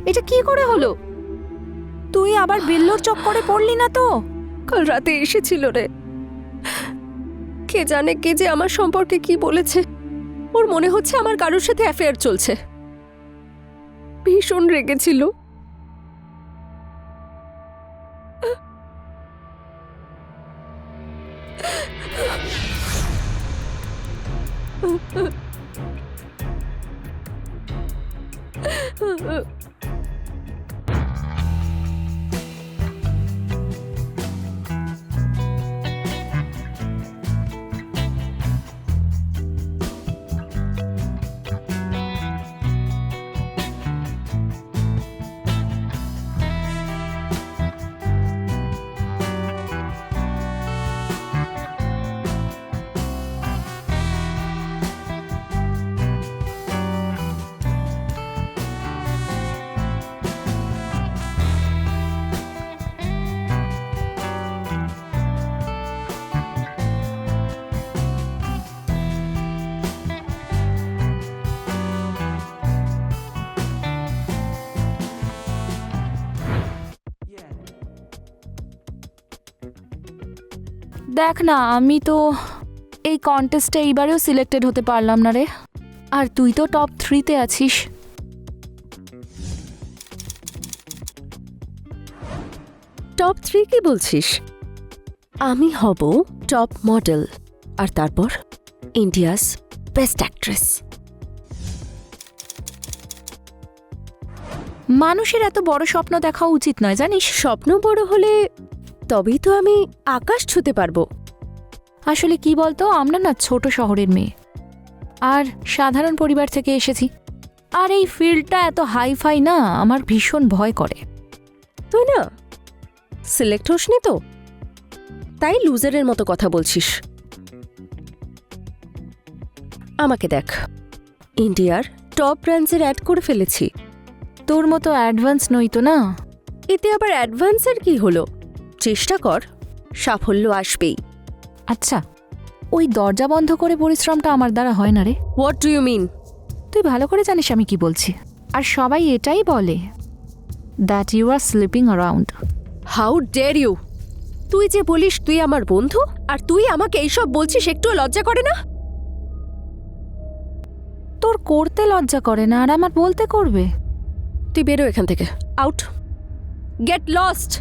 এটা কি করে হলো? তুই আবার বিল্লোর চক্করে পড়লি না তো? কাল রাতে এসেছিল রে। কে জানে কে যে আমার সম্পর্কে কি বলেছে। ওর মনে হচ্ছে আমার কারোর সাথে অ্যাফেয়ার চলছে। ভীষণ রেগেছিল। দেখ না, আমি তো এই কন্টেস্টে এইবারেও সিলেক্টেড হতে পারলাম না রে। আর তুই তো টপ 3-তে আছিস। টপ 3 কি বলছিস? আমি হব টপ মডেল, আর তারপর ইন্ডিয়াস বেস্ট অ্যাক্ট্রেস। মানুষের এত বড় স্বপ্ন দেখা উচিত নয়, জানিস? স্বপ্ন বড় হলে তবেই তো আমি আকাশ ছুঁতে পারবো। আসলে কি বলতো, আমরা না ছোট শহরের মেয়ে, আর সাধারণ পরিবার থেকে এসেছি। আর এই ফিল্ডটা এত হাইফাই না, আমার ভীষণ ভয় করে। তুই না সিলেক্ট হোসনি তো, তাই লুজারের মতো কথা বলছিস। আমাকে দেখ, ইন্ডিয়ার টপ ব্র্যান্ডসের অ্যাড করে ফেলেছি। তোর মতো অ্যাডভান্স নই তো না। এতে আবার অ্যাডভান্সের কি হলো? চেষ্টা কর, সাফল্য আসবেই। আচ্ছা, ওই দরজা বন্ধ করে পরিশ্রমটা আমার দ্বারা হয় না রে। What do you mean? তুই ভালো করে জানিস আমি কি বলছি। আর সবাই এটাই বলে, that you are sleeping around. How dare you! তুই যে বলিস তুই আমার বন্ধু, আর তুই আমাকে এইসব বলছিস, একটুও লজ্জা করে না? তোর করতে লজ্জা করে না, আর আমার বলতে করবে? তুই বেরো এখান থেকে, আউট, গেট লস্ট।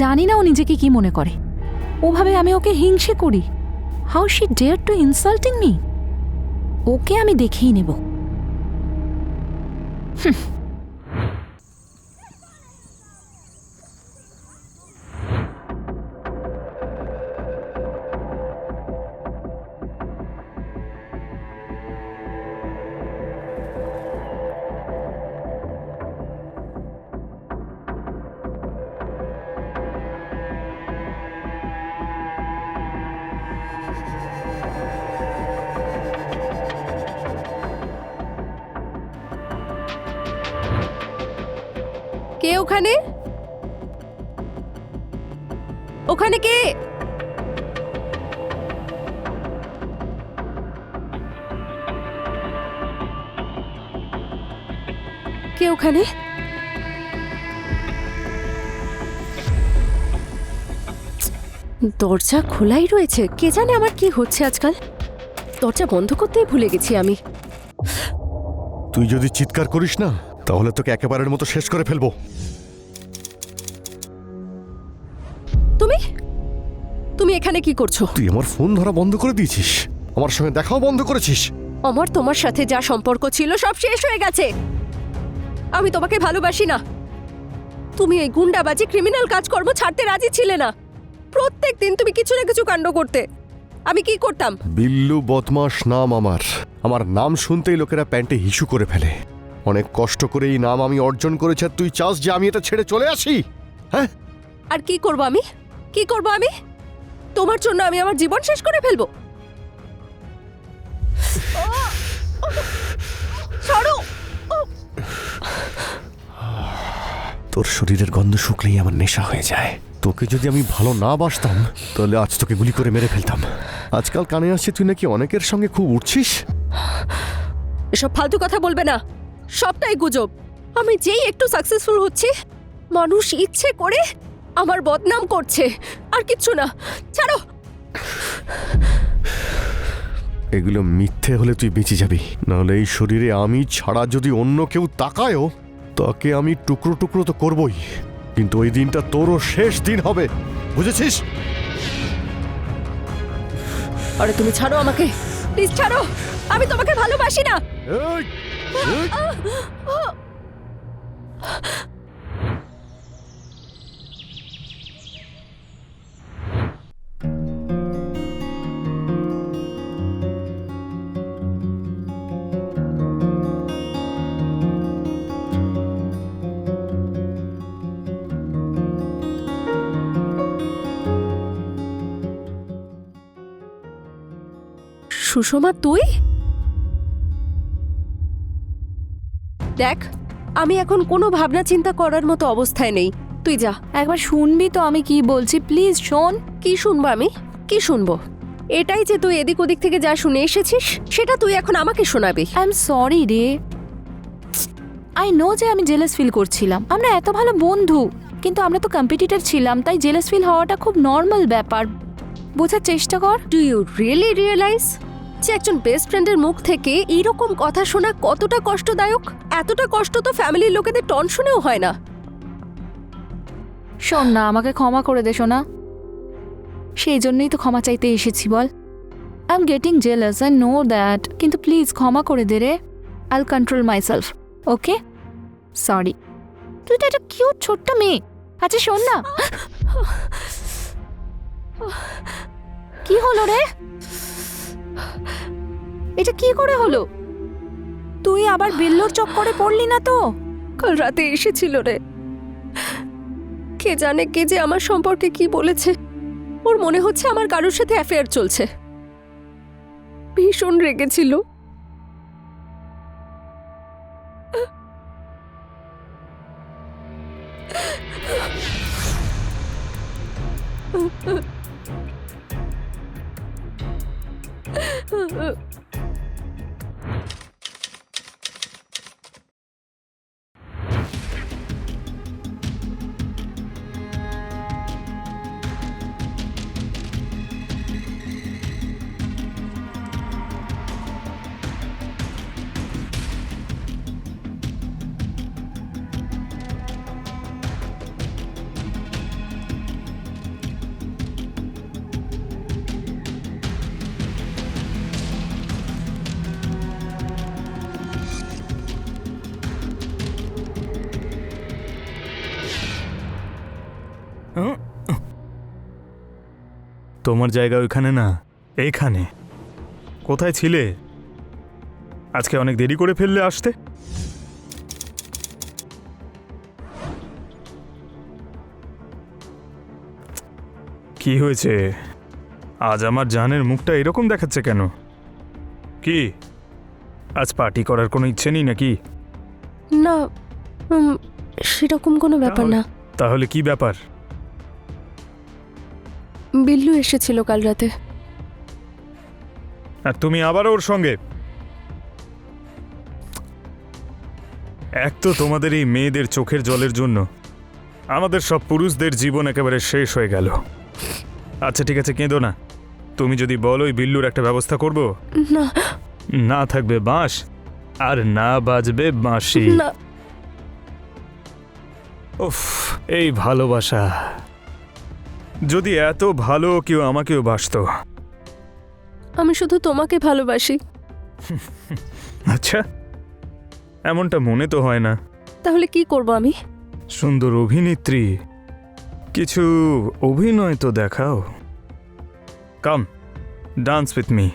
জানি না ও নিজেকে কি মনে করে। ওভাবে আমি ওকে হিংসে করি। How she dare to insulting me. ওকে আমি দেখেই নেব। কে ওখানে? ওখানে কে? কে ওখানে? দরজা খোলাই রয়েছে। কে জানে আমার কি হচ্ছে আজকাল। দরজা বন্ধ করতেই ভুলে গেছি আমি। তুই যদি চিৎকার করিস না, তাহলে তোকে একেবারের মতো শেষ করে ফেলবো। তুমি তুমি এখানে কি করছো? তুই আমার ফোন ধরা বন্ধ করে দিয়েছিস, আমার সঙ্গে দেখাও বন্ধ করেছিস। আমার তোমার সাথে যা সম্পর্ক ছিল সব শেষ হয়ে গেছে। আমি তোমাকে ভালোবাসি না। তুমি এই গুন্ডাবাজি ক্রিমিনাল কাজকর্ম ছাড়তে রাজি ছিলে না। প্রত্যেক দিন তুমি কিছু না কিছু কাণ্ড করতে। আমি কি করতাম? বিল্লু বদমাস নাম আমার। আমার নাম শুনতেই লোকেরা প্যান্টে হিসু করে ফেলে। অনেক কষ্ট করে এই নাম আমি অর্জন করেছি, আর তুই চাস যে আমি এটা ছেড়ে চলে আসি? হ্যাঁ, আর কি করব আমি? কি করব আমি? তোমার জন্য আমি আমার জীবন শেষ করে ফেলবো? ছাড়ো! তোর শরীরের গন্ধ শুকলেই আমার নেশা হয়ে যায়। তোকে যদি আমি ভালো না বাসতাম তাহলে আজ তোকে গুলি করে মেরে ফেলতাম। আজকাল কানে আসছে তুই নাকি অনেকের সঙ্গে খুব উঠছিস। এসব ফালতু কথা বলবে না, সবটাই গুজব। আমি যেই একটু সাকসেসফুল হচ্ছি মানুষ ইচ্ছে করে আমার বদনাম করছে, আর কিচ্ছু না। ছাড়ো। এগুলো মিথ্যে হলে তুই বেঁচে যাবি, নাহলে এই শরীরে আমি ছাড়া যদি অন্য কেউ তাকায়ও তাকে আমি টুকরো টুকরো তো করবই, কিন্তু ওই দিনটা তোরও শেষ দিন হবে, বুঝেছিস? আরে তুমি ছাড়ো আমাকে, প্লিজ ছাড়ো। আমি তোমাকে ভালোবাসি না। এই, এই। সুষমা, তুই? দেখ, আমি এখন কোনো ভাবনা চিন্তা করার মতো অবস্থায় নেই। তুই যা। একবার শুনবি তো আমি কি বলছি? প্লিজ শোন। কি শুনবো আমি? কি শুনবো? এটাই যে তুই এদিক ওদিক থেকে যা শুনে এসেছিস সেটা তুই এখন আমাকে শোনাবি। আই এম সরি রে। আই নো যে আমি জেলাস ফিল করছিলাম। আমরা এত ভালো বন্ধু, কিন্তু আমরা তো কম্পিটিটর ছিলাম, তাই জেলাস ফিল হওয়াটা খুব নর্মাল ব্যাপার। বোঝার চেষ্টা কর। ডু ইউ রিয়েলি রিয়েলাইজ যে একজন বেস্ট ফ্রেন্ডের মুখ থেকে এইরকম কথা শোনা কতটা কষ্টদায়ক? এতটা কষ্ট তো ফ্যামিলির লোকেদের টন শুনেও হয় না। শোন না, আমাকে ক্ষমা করে দে সোনা। সেই জন্যই তো ক্ষমা চাইতে এসেছি, বল। I am getting jealous, I know that, কিন্তু প্লিজ ক্ষমা করে দে রে। I will control myself, okay? Sorry. তুই তো একটা কিউট ছোট্ট মেয়ে। আচ্ছা শোন না, কি হলো রে? এটা কি করে হলো? তুই আবার বিল্লুর চক্করে পড়লি না তো? কাল রাতে এসেছিল রে। কে জানে কে যে আমার সম্পর্কে কি বলেছে। ওর মনে হচ্ছে আমার কারোর সাথে অ্যাফেয়ার চলছে। ভীষণ রেগেছিল। তোমার জায়গা ওইখানে না, এইখানে। কোথায় ছিলে? আজকে অনেক দেরি করে ফেললে আসতে। কি হয়েছে? আজ আমার জানের মুখটা এরকম দেখাচ্ছে কেন? কি আজ পার্টি করার কোনো ইচ্ছে নেই নাকি? না, সেরকম কোনো ব্যাপার না। তাহলে কি ব্যাপার? বিল্লু এসেছিল কাল রাতে। আর তুমি আবার ওর সঙ্গে? এক তো তোমাদের এই মেয়েদের চোখের জলের জন্য আমাদের সব পুরুষদের জীবন একেবারে শেষ হয়ে গেল। আচ্ছা ঠিক আছে, কেঁদো না। তুমি যদি বলো ওই বিল্লুর একটা ব্যবস্থা করব। না, না থাকবে বাঁশ আর না বাজবে বাঁশি। না। উফ, এই ভালোবাসা। যদি এত ভালো কেউ আমাকেও বাসতো। আমি শুধু তোমাকে ভালোবাসি। আচ্ছা, এমনটা মনে তো হয় না। তাহলে কি করব আমি? সুন্দর অভিনেত্রী, কিছু অভিনয় তো দেখাও। Come, dance with me.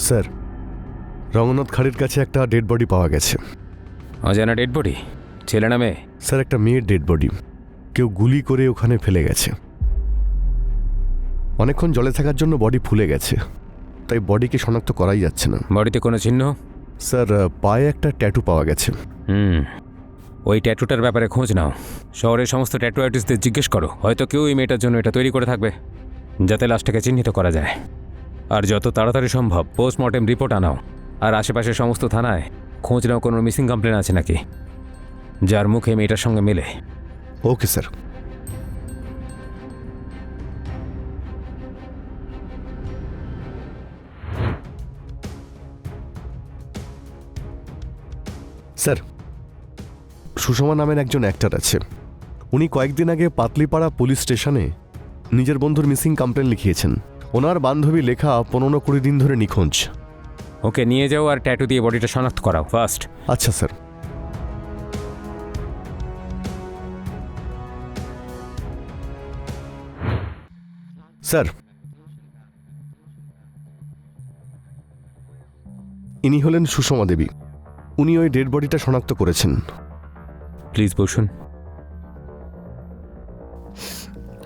Sir, Ranganath খাড়ির কাছে একটা ডেড বডি পাওয়া গেছে। অজানা ডেড বডি? ছেলে না মেয়ে? স্যার, একটা মেয়ের ডেড বডি। কেউ গুলি করে ওখানে ফেলে গেছে। অনেকক্ষণ জলে থাকার জন্য বডি ফুলে গেছে, তাই বডিকে শনাক্ত করাই যাচ্ছে না। বডিতে কোনো চিহ্ন? স্যার, পায়ে একটা ট্যাটু পাওয়া গেছে। ওই ট্যাটুটার ব্যাপারে খোঁজ নাও। শহরের সমস্ত ট্যাটু আর্টিস্টদের জিজ্ঞেস করো, হয়তো কেউ এই মেয়েটার জন্য এটা তৈরি করে থাকবে, যাতে লাশটাকে চিহ্নিত করা যায়। আর যত তাড়াতাড়ি সম্ভব পোস্টমর্টেম রিপোর্ট আনাও। আর আশেপাশের সমস্ত থানায় খোঁজ নাও কোনো মিসিং কমপ্লেন আছে নাকি, যার মুখে মেয়েটার সঙ্গে মেলে। Okay sir. স্যার, সুষমা নামের একজন অ্যাক্টর আছে। উনি কয়েকদিন আগে পাতলিপাড়া পুলিশ স্টেশনে নিজের বন্ধুর মিসিং কমপ্লেন লিখিয়েছেন। ওনার বান্ধবী লেখা 15-20 দিন ধরে নিখোঁজ। ওকে নিয়ে যাও আর ট্যাটু দিয়ে বডিটা শনাক্ত করাও ফার্স্ট। আচ্ছা স্যার। স্যার, ইনি হলেন সুষমা দেবী। উনি ওই ডেড বডিটা শনাক্ত করেছেন। প্লিজ বসুন,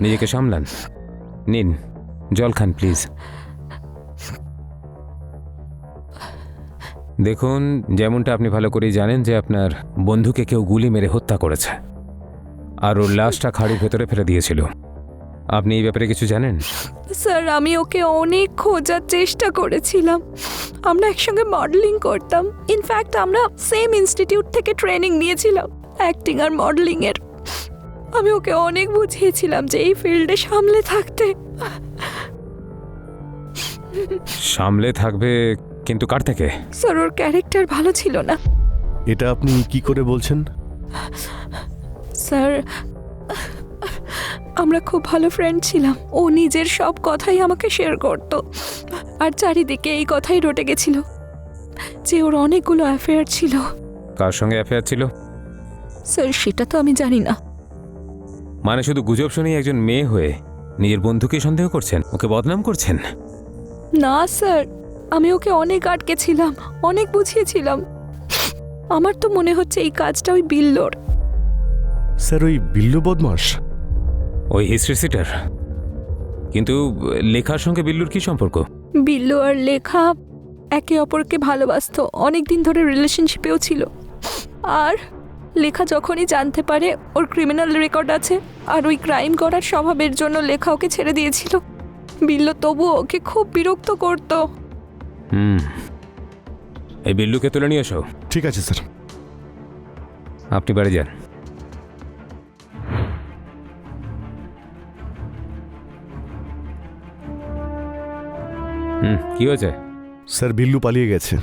নিজেকে সামলান। নিন জল খান প্লিজ। দেখুন, যেমনটা আপনি ভালো করেই জানেন যে আপনার বন্ধুকে কেউ গুলি মেরে হত্যা করেছে, আর ওর লাশটা খাড়ির ভেতরে ফেলে দিয়েছিল। আপনি এই ব্যাপারে কিছু জানেন? স্যার, আমি ওকে অনেক খোঁজার চেষ্টা করেছিলাম। আমরা একসঙ্গে মডেলিং করতাম। ইনফ্যাক্ট আমরা সেম ইনস্টিটিউট থেকে ট্রেনিং নিয়েছিলাম অ্যাক্টিং আর মডেলিং এর। আমি ওকে অনেক বুঝিয়েছিলাম যে এই ফিল্ডে সামলে থাকতে। সামলে থাকবে, কিন্তু কার থেকে? স্যার, ওর ক্যারেক্টার ভালো ছিল না। এটা আপনি কি করে বলছেন? স্যার, আমরা খুব ভালো ফ্রেন্ড ছিলাম। ও নিজের সব কথাই আমাকে শেয়ার করত, আর চারিদিকে এই কথাই রটে গেছিল যে ওর অনেকগুলো অ্যাফেয়ার ছিল। কার সঙ্গে অ্যাফেয়ার ছিল? স্যার, সেটা তো আমি জানি না। মানে শুধু গুজব শুনেই একজন মেয়ে হয়ে নিজের বন্ধুকে সন্দেহ করছেন, ওকে বদনাম করছেন? না স্যার, আমি ওকে অনেক আটকেছিলাম, অনেক বুঝিয়েছিলাম। আমার তো মনে হচ্ছে এই কাজটা ওই বিল্লোর। স্যার, ওই বিল্লু বদমাস? ওই হিস্ট্রি সিটার? কিন্তু লেখার সঙ্গে বিল্লুর কি সম্পর্ক? বিল্লু আর লেখা একে অপরকে ভালোবাসতো, অনেক দিন ধরে রিলেশনশিপেও ছিল। আর লেখা যখনই জানতে পারে ওর ক্রিমিনাল রেকর্ড আছে আর ওই ক্রাইম করার স্বভাবের জন্য লেখা ওকে ছেড়ে দিয়েছিল। বিল্লু তবুও ওকে খুব বিরক্ত করত। এই বিল্লুকে তুলে নিয়ে এসো। ঠিক আছে স্যার। আপনি বাড়ি যান। কি হয়েছে? স্যার, বিল্লু পালিয়ে গেছে।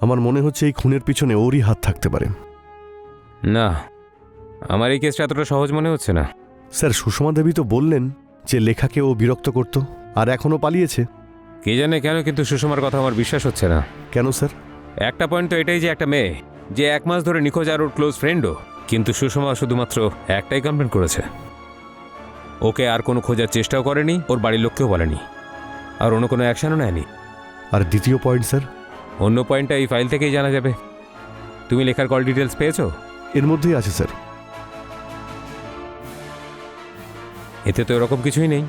আমার মনে হচ্ছে এই খুনের পিছনে ওরই হাত থাকতে পারে। না, আমার এই কেসটা এতটা সহজ মনে হচ্ছে না। স্যার, সুষমা দেবী তো বললেন যে লেখাকে ও বিরক্ত করত, আর এখনও পালিয়েছে। কে জানে কেন, কিন্তু সুষমার কথা আমার বিশ্বাস হচ্ছে না। কেন স্যার? একটা পয়েন্ট তো এটাই যে একটা মেয়ে যে 1 মাস ধরে নিখোঁজ আর ওর ক্লোজ ফ্রেন্ডও, কিন্তু সুষমা শুধুমাত্র একটাই কমপ্লেন করেছে। ওকে আর কোনো খোঁজার চেষ্টাও করেনি, ওর বাড়ির লোককেও বলেনি, আর অন্য কোনো অ্যাকশনও নেয়নি। আর দ্বিতীয় পয়েন্ট স্যার? অন্য পয়েন্টটা এই ফাইল থেকেই জানা যাবে। তুমি লেখার কল ডিটেলস পেয়েছো? এর মধ্যেই আছে স্যার। এতে তো এরকম কিছুই নেই।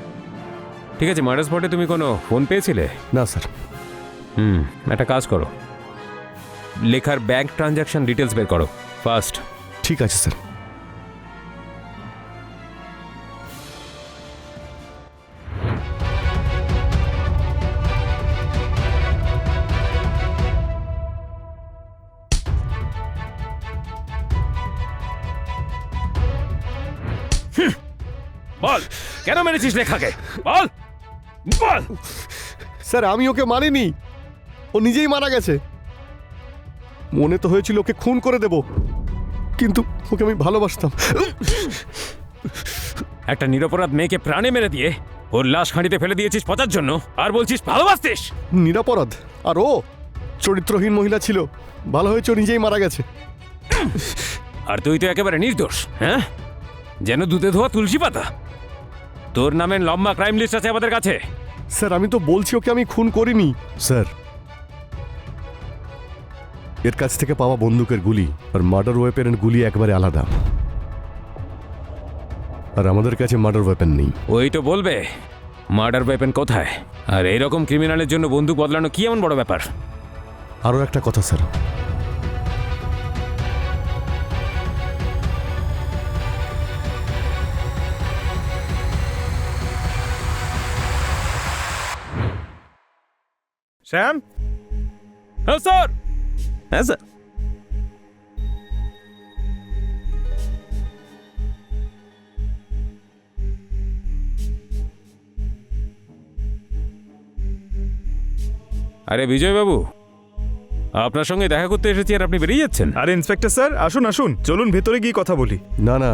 ঠিক আছে, মার্ডার স্পটে তুমি কোনো ফোন পেয়েছিলে? না স্যার। একটা কাজ করো, লেখার ব্যাংক ট্রানজ্যাকশন ডিটেলস বের করো ফার্স্ট। ঠিক আছে স্যার। বল, কেন মেরেছিস লেখাকে? বল বল। স্যার, আমি ওকে মারিনি, ও নিজেই মারা গেছে। মনে তো হয়েছিল ওকে খুন করে দেব, কিন্তু ওকে আমি ভালোবাসতাম। একটা নিরপরাধ মেয়েকে প্রাণে মেরে দিয়ে ওর লাশ খাঁড়িতে ফেলে দিয়েছিস পচার জন্য, আর বলছিস ভালোবাসতিস? নিরাপরাধ, আর ও চরিত্রহীন মহিলা ছিল। ভালো হয়েছে ও নিজেই মারা গেছে। আর তুই তো একেবারে নির্দোষ। হ্যাঁ, যেন দুধে ধোয়া তুলসী পাতা। তোর নামের লম্বা ক্রাইম লিস্ট আছে আমাদের কাছে। স্যার, আমি তো বলছি ওকে আমি খুন করিনি। স্যার, এর কাছ থেকে পাওয়া বন্দুকের গুলি আর মার্ডার ওয়েপেনের গুলি একবারে আলাদা। আর আমাদের কাছে মার্ডার ওয়েপেন নেই। ওই তো বলবে মার্ডার ওয়েপেন কোথায়। আর এইরকম ক্রিমিনালের জন্য বন্দুক বদলানো কি এমন বড় ব্যাপার? আরও একটা কথা স্যার, শ্যাম। হ্যাঁ স্যার। হ্যাঁ স্যার। আরে বিজয়বাবু, আপনার সঙ্গে দেখা করতে এসেছি আর আপনি বেরিয়ে যাচ্ছেন? আরে ইন্সপেক্টর স্যার, আসুন আসুন, চলুন ভেতরে গিয়ে কথা বলি। না না,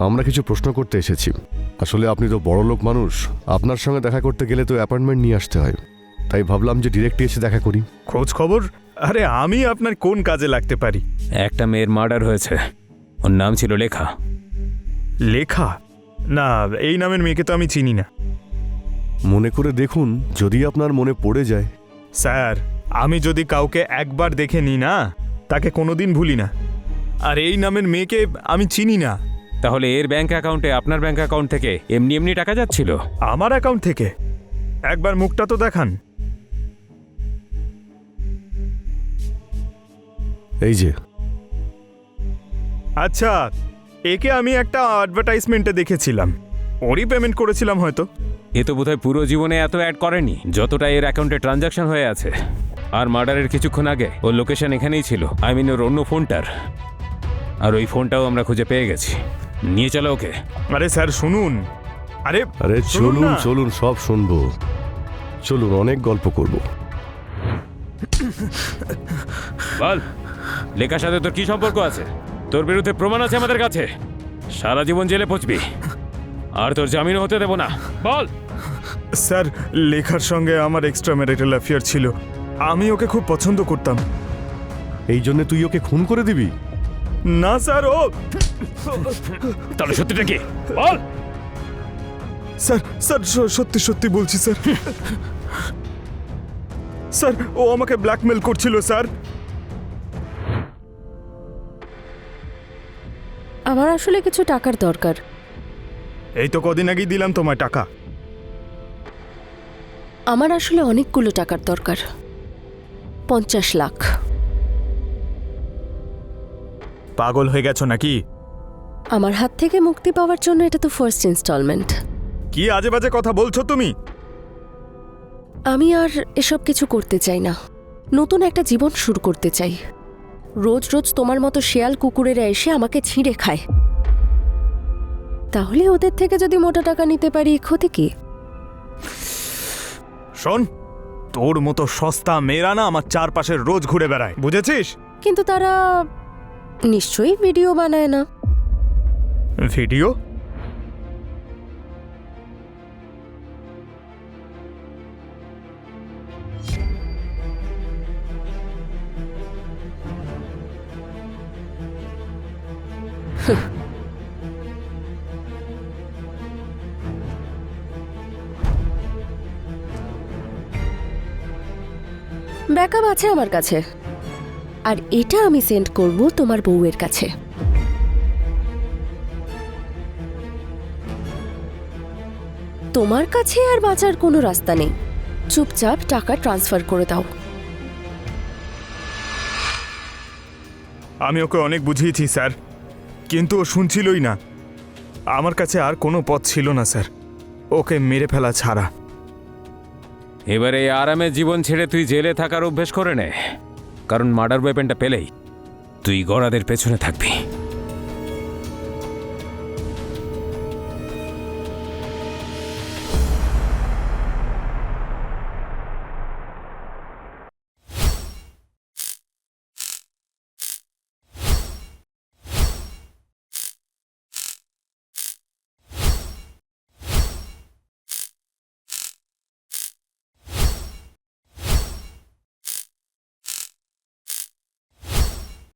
আমরা কিছু প্রশ্ন করতে এসেছি। আসলে আপনি তো বড় লোক মানুষ, আপনার সঙ্গে দেখা করতে গেলে তো অ্যাপয়েন্টমেন্ট নিয়ে আসতে হয়, তাই ভাবলাম যে ডিরেক্ট এসে দেখা করি। খোঁজ খবর? আরে আমি আপনার কোন কাজে লাগতে পারি? একটা মেয়ের মার্ডার হয়েছে, ওর নাম ছিল লেখা। লেখা? না, এই নামের মেয়েকে তো আমি চিনি না। মনে করে দেখুন, যদি আপনার মনে পড়ে যায়। স্যার, আমি যদি কাউকে একবার দেখে নিই না, তাকে কোনোদিন ভুলি না। আর এই নামের মেয়েকে আমি চিনি না। তাহলে এর ব্যাংক অ্যাকাউন্টে আপনার ব্যাংক অ্যাকাউন্ট থেকে এমনি এমনি টাকা যাচ্ছিল? আমার অ্যাকাউন্ট থেকে? একবার মুখটা তো দেখান। এই যে। আচ্ছা, একে আমি একটা অ্যাডভার্টাইজমেন্টে দেখেছিলাম, ওরই পেমেন্ট করেছিলাম হয়তো। এ তো বোধহয় পুরো জীবনে এত অ্যাড করেনি যতটা এর অ্যাকাউন্টে ট্রানজাকশন হয়ে আছে। আর মার্ডারের কিছুক্ষণ আগে ওর লোকেশন এখানেই ছিল, আই মিন ওর অন্য ফোনটার। আর ওই ফোনটাও আমরা খুঁজে পেয়ে গেছি। নিয়ে চলো ওকে। আরে স্যার শুনুন। আরে আরে শুনুন চলুন না। চলুন, সব শুনবো। চলুন, অনেক গল্প করব। বল, লেখার সাথে তোর কি সম্পর্ক আছে? তোর বিরুদ্ধে প্রমাণ আছে আমাদের কাছে। সারা জীবন জেলে পচবি, আর তোর জামিনও হতে দেব না। বল। স্যার, লেখার সঙ্গে আমার এক্সট্রা ম্যারিটাল অ্যাফেয়ার ছিল, আমি ওকে খুব পছন্দ করতাম। এই জন্য তুই ওকে খুন করে দিবি? না স্যার, ও তাহলে সত্যিটা কি বল? স্যার স্যার সত্যি সত্যি বলছি স্যার। স্যার, ও আমাকে ব্ল্যাকমেল করছিল স্যার। আমার আসলে কিছু টাকার দরকার। এই তো কদিন আগেই দিলাম তোমায় টাকা। আমার আসলে অনেকগুলো টাকার দরকার, 50 লাখ। পাগল হয়ে গেছো নাকি? আমার হাত থেকে মুক্তি পাওয়ার জন্য এটা তো ফার্স্ট ইনস্টলমেন্ট। কি আজে বাজে কথা বলছো তুমি? আমি আর এসব কিছু করতে চাই না, নতুন একটা জীবন শুরু করতে চাই। রোজ রোজ তোমার মতো শেয়াল কুকুরেরা এসে আমাকে ছিঁড়ে খায়, তাহলে ওদের থেকে যদি মোটা টাকা নিতে পারি, ক্ষতি কি? শোন, তোর মতো সস্তা মেয়েরা না আমার চারপাশে রোজ ঘুরে বেড়ায়, বুঝেছিস? কিন্তু তারা নিশ্চয়ই ভিডিও বানায় না। ভিডিও? ব্যাকআপ আছে আমার কাছে, আর এটা আমি সেন্ড করব তোমার বউয়ের কাছে। তোমার কাছে আর বাঁচার কোনো রাস্তা নেই, চুপচাপ টাকা ট্রান্সফার করে দাও। আমি ওকে অনেক বুঝিয়েছি স্যার, কিন্তু ও শুনছিলই না। আমার কাছে আর কোনো পথ ছিল না স্যার, ওকে মেরে ফেলা ছাড়া। এবারে এই আরামের জীবন ছেড়ে তুই জেলে থাকার অভ্যেস করে নে, কারণ মার্ডার ওয়েপেনটা পেলেই তুই গড়াদের পেছনে থাকবি।